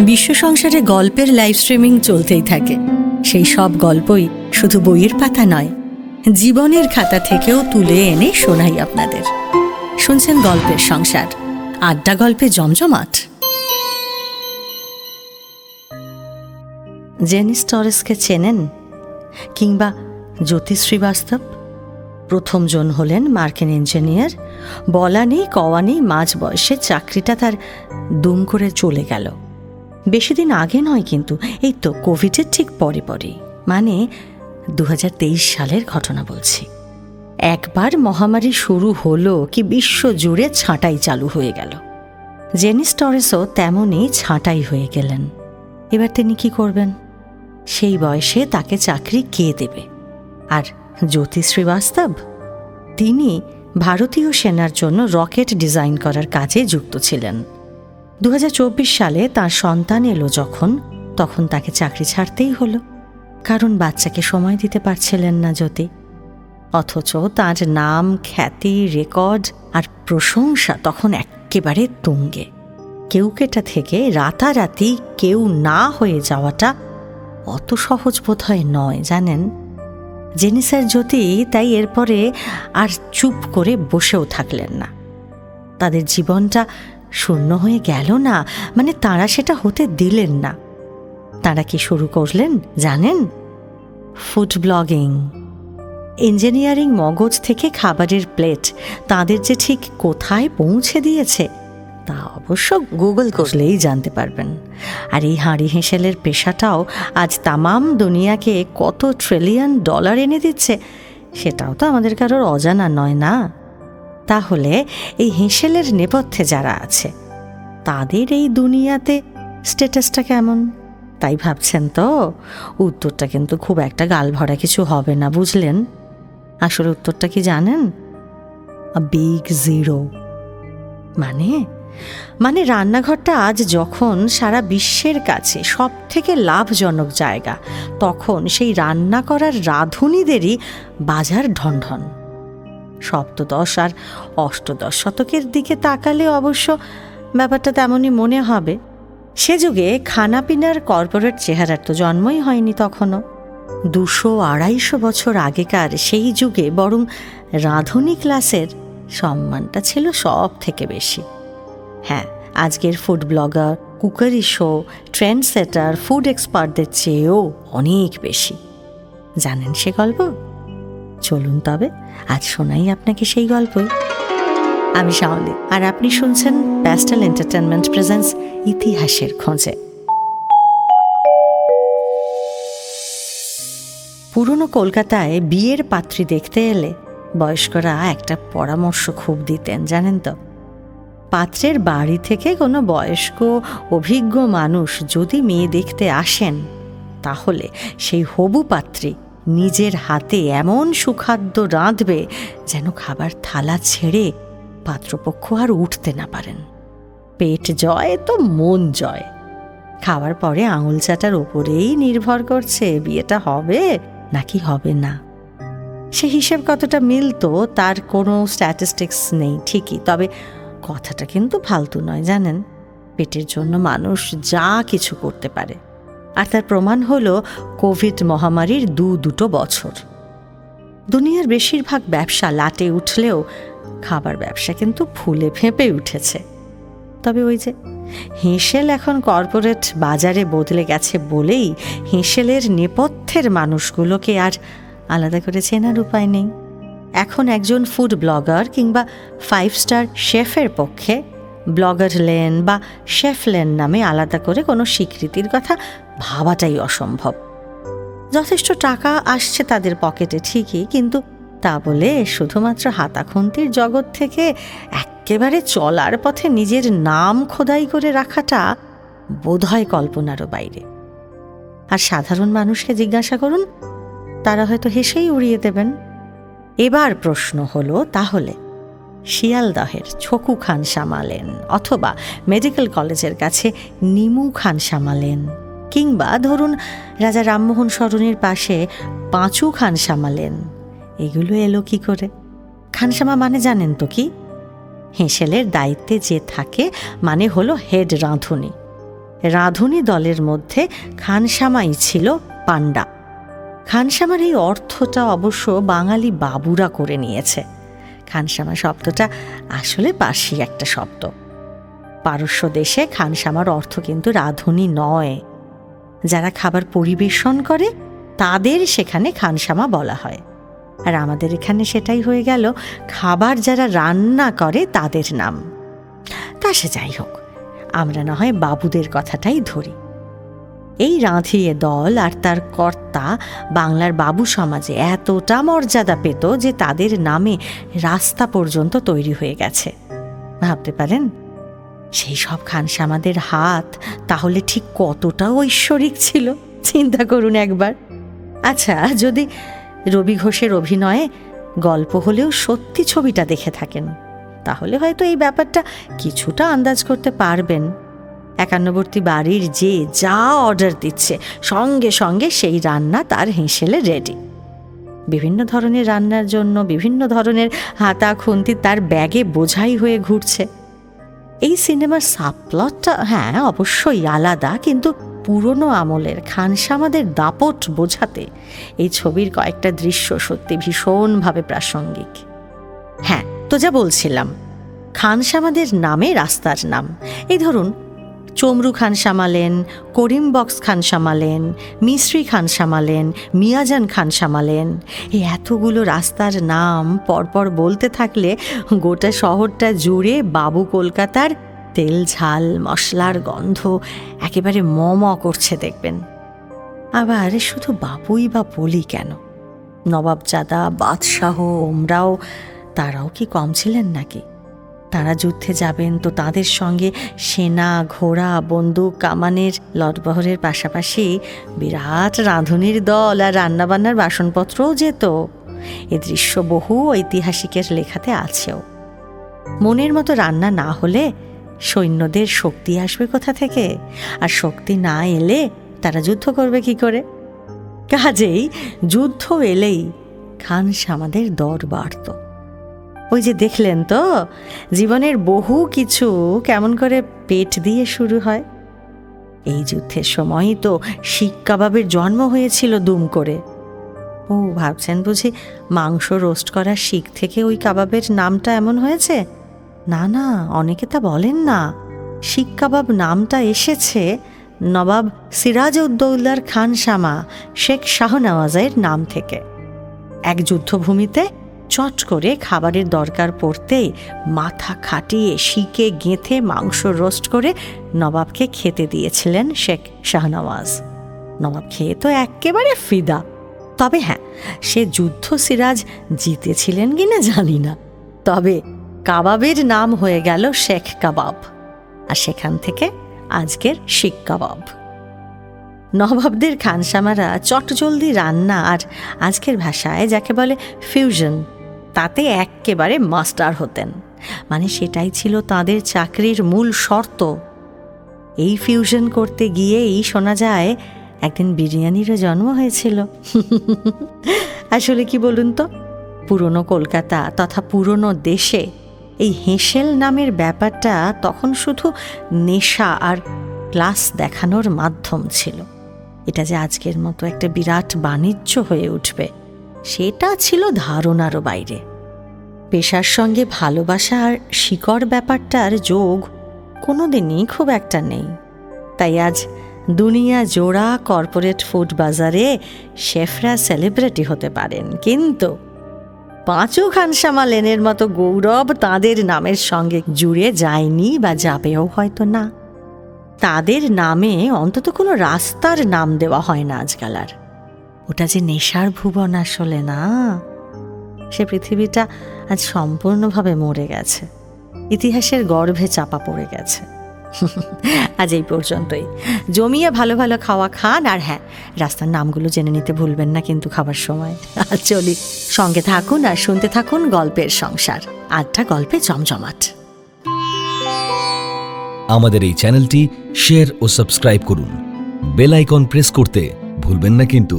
বিশ্ব সংসারে গল্পের লাইভ স্ট্রিমিং চলতেই থাকে। সেই সব গল্পই শুধু বইয়ের পাতা নয়, জীবনের খাতা থেকেও তুলে এনে শোনাই আপনাদের। শুনছেন গল্পের সংসার, আড্ডা গল্পে জমজমাট। জেনি স্টরেসকে চেনেন? কিংবা জ্যোতি শ্রীবাস্তব? প্রথম জন হলেন মার্কিন ইঞ্জিনিয়ার। বলা নেই কওয়া নেই, মাঝ বয়সে চাকরিটা তার দুম করে চলে গেল। বেশি দিন আগে নয় কিন্তু, এই তো কোভিডের ঠিক পরে পরে, মানে 2023 সালের ঘটনা বলছি। একবার মহামারী শুরু হলো কি বিশ্ব জুড়ে ছাঁটাই চালু হয়ে গেল। জেনি স্টরেসও তেমনই ছাঁটাই হয়ে গেলেন। এবার তিনি কি করবেন? সেই বয়সে তাকে চাকরি কে দেবে? আর জ্যোতি শ্রীবাস্তব, তিনি ভারতীয় সেনার জন্য রকেট ডিজাইন করার কাজে যুক্ত ছিলেন। 2024 সালে তার সন্তান এলো যখন, তখন তাকে চাকরি ছাড়তেই হলো, কারণ বাচ্চাকে সময় দিতে পারছিলেন না জ্যোতি। অথচ তার নাম, খ্যাতি, রেকর্ড আর প্রশংসা তখন একেবারে তুঙ্গে। কেউকেটা থেকে রাতারাতি কেউ না হয়ে যাওয়াটা অত সহজ বোধহয় নয়, জানেন। জেনিসার জ্যোতি তাই এরপরে আর চুপ করে বসেও থাকলেন না। তাদের জীবনটা শূন্য হয়ে গেল না, মানে তাঁরা সেটা হতে দিলেন না। তাঁরা কি শুরু করলেন জানেন? Food blogging. ইঞ্জিনিয়ারিং মগজ থেকে খাবারের প্লেট তাঁদের যে ঠিক কোথায় পৌঁছে দিয়েছে তা অবশ্য গুগল করলেই জানতে পারবেন। আর এই হাঁড়ি হেঁসেলের পেশাটাও আজ তামাম দুনিয়াকে কত $ট্রিলিয়ন এনে দিচ্ছে, সেটাও তো আমাদের কারোর অজানা নয় না। তাহলে এই হেঁসেলের নেপথ্যে যারা আছে তাদের এই দুনিয়াতে স্ট্যাটাসটা কেমন? তাই ভাবছেন তো? উত্তরটা কিন্তু খুব একটা গালভরা কিছু হবে না, বুঝলেন? আসলে উত্তরটা কি জানেন? Big zero. মানে রান্নাঘরটা আজ যখন সারা বিশ্বের কাছে সব থেকে লাভজনক জায়গা, তখন সেই রান্না করার রাঁধুনিদেরই বাজার ঢনঢন। সপ্তদশ আর অষ্টদশ শতকের দিকে তাকালে অবশ্য ব্যাপারটা তেমনই মনে হবে। সে যুগে খানাপিনার কর্পোরেট চেহারার তো জন্মই হয়নি তখনও। 200-250 বছর আগেকার সেই যুগে বরং রাঁধুনি ক্লাসের সম্মানটা ছিল সব থেকে বেশি। হ্যাঁ, আজকের food blogger, cookery show, trend সেটার, ফুড এক্সপার্টদের চেয়েও অনেক বেশি। জানেন সে গল্প? চলুন তবে আজ শোনাই আপনাকে সেই গল্পই। আমি শাওলি, আর আপনি শুনছেন প্যাস্টেল এন্টারটেনমেন্ট প্রেজেন্টস ইতিহাসের খোঁজে। পুরনো কলকাতায় বিয়ের পাত্রী দেখতে এলে বয়স্করা একটা পরামর্শ খুব দিতেন, জানেন তো। পাত্রের বাড়ি থেকে কোনো বয়স্ক অভিজ্ঞ মানুষ যদি মেয়ে দেখতে আসেন, তাহলে সেই হবু পাত্রী নিজের হাতে এমন সুখাদ্য রাঁধবে যেন খাবার থালা ছেড়ে পাত্রপক্ষ আর উঠতে না পারেন। পেট জয় তো মন জয়। খাওয়ার পরে আঙুল চাটার ওপরেই নির্ভর করছে বিয়েটা হবে নাকি হবে না। সে হিসেব কতটা মিলতো তার কোনো স্ট্যাটিস্টিক্স নেই ঠিকই, তবে কথাটা কিন্তু ফালতু নয়, জানেন। পেটের জন্য মানুষ যা কিছু করতে পারে, আর তার প্রমাণ হলো কোভিড মহামারীর দুটো বছর। দুনিয়ার বেশিরভাগ ব্যবসা লাটে উঠলেও খাবার ব্যবসা কিন্তু ফুলে ফেঁপে উঠেছে। তবে ওই যে হেঁসেল এখন কর্পোরেট বাজারে বদলে গেছে বলেই হেঁসেলের নেপথ্যের মানুষগুলোকে আর আলাদা করে চেনার উপায় নেই। এখন একজন ফুড ব্লগার কিংবা 5 স্টার শেফের পক্ষে ব্লগার লেন বা শেফ লেন নামে আলাদা করে কোনো স্বীকৃতির কথা ভাবাটাই অসম্ভব। যথেষ্ট টাকা আসছে তাদের পকেটে ঠিকই, কিন্তু তা বলে শুধুমাত্র হাতাখুন্তির জগৎ থেকে একেবারে চলার পথে নিজের নাম খোদাই করে রাখাটা বোধহয় কল্পনারও বাইরে। আর সাধারণ মানুষকে জিজ্ঞাসা করুন, তারা হয়তো হেসেই উড়িয়ে দেবেন। এবার প্রশ্ন হলো, তাহলে শিয়ালদহের ছকু খান সামালেন, অথবা মেডিকেল কলেজের কাছে নিমু খান সামালেন, কিংবা ধরুন রাজা রামমোহন সরণির পাশে পাঁচু খান সামালেন, এগুলো এলো কি করে? খানসামা মানে জানেন তো কি? হেঁসেলের দায়িত্বে যে থাকে মানে হলো হেড রাঁধুনি। রাঁধুনি দলের মধ্যে খানসামাই ছিল পাণ্ডা। খানসামার এই অর্থটা অবশ্য বাঙালি বাবুরা করে নিয়েছে। খানসামা শব্দটা আসলে পার্সি একটা শব্দ। পারস্য দেশে খানসামার অর্থ কিন্তু রাঁধুনি নয়। যারা খাবার পরিবেশন করে তাদের সেখানে খানসামা বলা হয়। আর আমাদের এখানে সেটাই হয়ে গেল খাবার যারা রান্না করে তাদের নাম। তা সে যাই হোক, আমরা না হয় বাবুদের কথাটাই ধরি। এই রাঁধিয়ে দল আর তার কর্তা বাংলার বাবু সমাজে এতটা মর্যাদা পেত যে তাদের নামে রাস্তা পর্যন্ত তৈরি হয়ে গেছে। ভাবতে পারেন সেই সব খানসামাদের হাত তাহলে ঠিক কতটা ঐশ্বরিক ছিল, চিন্তা করুন একবার। আচ্ছা, যদি রবি ঘোষের অভিনয়ে গল্প হলেও সত্যি ছবিটা দেখে থাকেন তাহলে হয়তো এই ব্যাপারটা কিছুটা আন্দাজ করতে পারবেন। একান্নবর্তী বাড়ির যে যা অর্ডার দিচ্ছে সঙ্গে সঙ্গে সেই রান্না তার হেঁসেলে রেডি। বিভিন্ন ধরনের রান্নার জন্য বিভিন্ন ধরনের হাতা খুন্তি তার ব্যাগে বোঝাই হয়ে ঘুরছে। এই সিনেমার সাবপ্লটটা হ্যাঁ অবশ্যই আলাদা, কিন্তু পুরনো আমলের খানসামাদের দাপট বোঝাতে এই ছবির কয়েকটা দৃশ্য সত্যি ভীষণভাবে প্রাসঙ্গিক। হ্যাঁ, তো যা বলছিলাম, খানসামাদের নামে রাস্তার নাম। এই ধরুন চমরু খান সামালেন, করিম বক্স খান সামালেন, মিস্ত্রি খান সামালেন, মিয়াজান খান সামালেন, এই এতগুলো রাস্তার নাম পরপর বলতে থাকলে গোটা শহরটা জুড়ে বাবু কলকাতার তেল ঝাল মশলার গন্ধ একেবারে ম করছে দেখবেন। আবার শুধু বাবুই বা বলি কেন, নবাবজাদা, বাদশাহ, ওমরাও তারাও কি কম ছিলেন নাকি? তারা যুদ্ধে যাবেন তো তাদের সঙ্গে সেনা, ঘোড়া, বন্দুক, কামানের লটবহরের পাশাপাশি বিরাট রাঁধুনির দল আর রান্নাবান্নার বাসনপত্রও যেত। এ দৃশ্য বহু ঐতিহাসিকের লেখাতে আছেও। মনের মতো রান্না না হলে সৈন্যদের শক্তি আসবে কোথা থেকে? আর শক্তি না এলে তারা যুদ্ধ করবে কি করে? কাজেই যুদ্ধ এলেই খানসামাদের দর বাড়ত। ওই যে দেখলেন তো, জীবনের বহু কিছু কেমন করে পেট দিয়ে শুরু হয়। এই যুদ্ধের সময়ই তো শিক কাবাবের জন্ম হয়েছিল দুম করে। ও ভাবছেন বুঝি মাংস রোস্ট করা শিক থেকে ওই কাবাবের নামটা এমন হয়েছে? না না, অনেকে তা বলেন না। শিক কাবাব নামটা এসেছে নবাব সিরাজউদ্দৌলার খানসামা শেখ শাহনওয়াজের নাম থেকে। এক যুদ্ধভূমিতে চট করে খাবারের দরকার পড়তেই মাথা খাটিয়ে শিকে গেঁথে মাংস রোস্ট করে নবাবকে খেতে দিয়েছিলেন শেখ শাহনওয়াজ। নবাব খেয়ে তো একেবারে ফিদা। তবে হ্যাঁ, সে যুদ্ধ সিরাজ জিতেছিলেন কিনা জানি না, তবে কাবাবের নাম হয়ে গেল শেখ কাবাব, আর সেখান থেকে আজকের শিক কাবাব। নবাবদের খানসামারা চটজলদি রান্না আর আজকের ভাষায় যাকে বলে ফিউশন, তাতে একেবারে মাস্টার হতেন। মানে সেটাই ছিল তাদের চাকরির মূল শর্ত। এই ফিউশন করতে গিয়েই শোনা যায় একদিন বিরিয়ানিরও জন্ম হয়েছিল। আসলে কি বলুন তো, পুরনো কলকাতা তথা পুরনো দেশে এই হেঁসেল নামের ব্যাপারটা তখন শুধু নেশা আর ক্লাস দেখানোর মাধ্যম ছিল। এটা যে আজকের মতো একটা বিরাট বাণিজ্য হয়ে উঠবে সেটা ছিল ধারণারও বাইরে। পেশার সঙ্গে ভালোবাসা আর শিকড় ব্যাপারটার যোগ কোনোদিনই খুব একটা নেই। তাই আজ দুনিয়া জোড়া কর্পোরেট ফুড বাজারে শেফরা সেলিব্রিটি হতে পারেন, কিন্তু পাঁচু খানসামা লেনের মতো গৌরব তাদের নামের সঙ্গে জুড়ে যায়নি বা যাবেও হয়তো না। তাদের নামে অন্তত কোনো রাস্তার নাম দেওয়া হয় না আজকাল আর। ওটা যে নেশার ভুবন আসলে না, সে পৃথিবীটা আজ সম্পূর্ণভাবে মরে গেছে, ইতিহাসের গর্ভে চাপা পড়ে গেছে। আজ এই পর্যন্তই। জমিয়ে ভালো ভালো খাওয়া খান, আর হ্যাঁ, রাস্তার নামগুলো জেনে নিতে ভুলবেন না কিন্তু খাবার সময়। আর চলি, সঙ্গে থাকুন আর শুনতে থাকুন গল্পের সংসার, আড্ডা গল্পে জমজমাট। আমাদের এই চ্যানেলটি শেয়ার ও সাবস্ক্রাইব করুন। বেল আইকন প্রেস করতে ভুলবেন না কিন্তু।